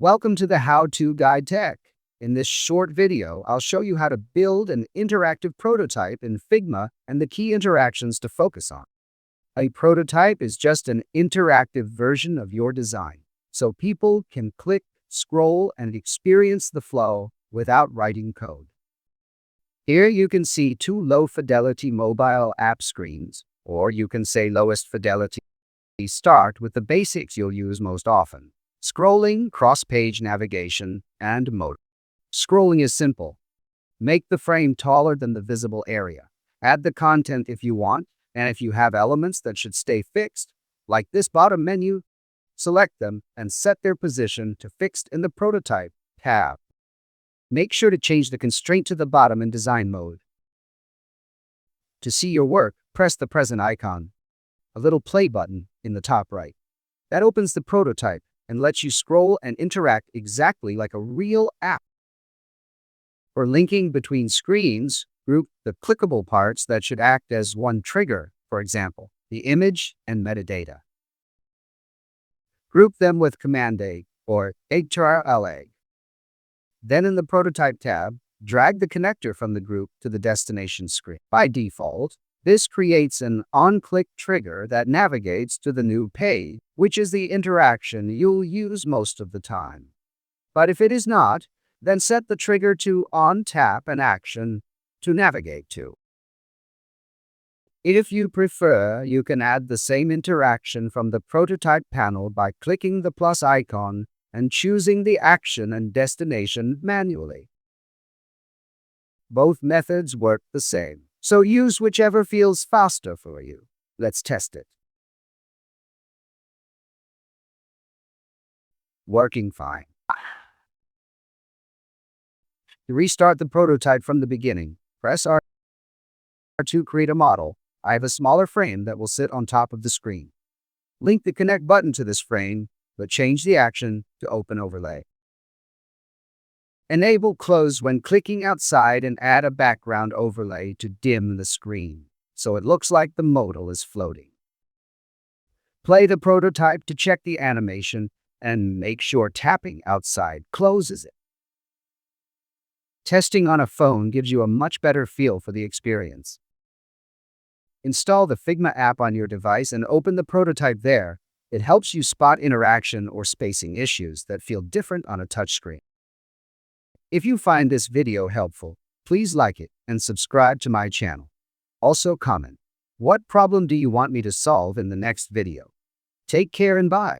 Welcome to the How-To Guide Tech. In this short video, I'll show you how to build an interactive prototype in Figma and the key interactions to focus on. A prototype is just an interactive version of your design, so people can click, scroll, and experience the flow without writing code. Here you can see two low-fidelity mobile app screens, or you can say lowest fidelity. Start with the basics you'll use most often: scrolling, cross-page navigation, and mode. Scrolling is simple. Make the frame taller than the visible area. Add the content if you want, and if you have elements that should stay fixed, like this bottom menu, select them and set their position to fixed in the Prototype tab. Make sure to change the constraint to the bottom in design mode. To see your work, press the present icon, a little play button in the top right. That opens the prototype and lets you scroll and interact exactly like a real app. For linking between screens, group the clickable parts that should act as one trigger, for example, the image and metadata. Group them with Command A or Ctrl+A. Then in the Prototype tab, drag the connector from the group to the destination screen. By default, this creates an on-click trigger that navigates to the new page, which is the interaction you'll use most of the time. But if it is not, then set the trigger to on-tap an action to navigate to. If you prefer, you can add the same interaction from the Prototype panel by clicking the plus icon and choosing the action and destination manually. Both methods work the same, so use whichever feels faster for you. Let's test it. Working fine. To restart the prototype from the beginning, press R to create a model. I have a smaller frame that will sit on top of the screen. Link the Connect button to this frame, but change the action to Open Overlay. Enable Close when clicking outside and add a background overlay to dim the screen, so it looks like the modal is floating. Play the prototype to check the animation and make sure tapping outside closes it. Testing on a phone gives you a much better feel for the experience. Install the Figma app on your device and open the prototype there. It helps you spot interaction or spacing issues that feel different on a touchscreen. If you find this video helpful, please like it and subscribe to my channel. Also comment, what problem do you want me to solve in the next video? Take care and bye.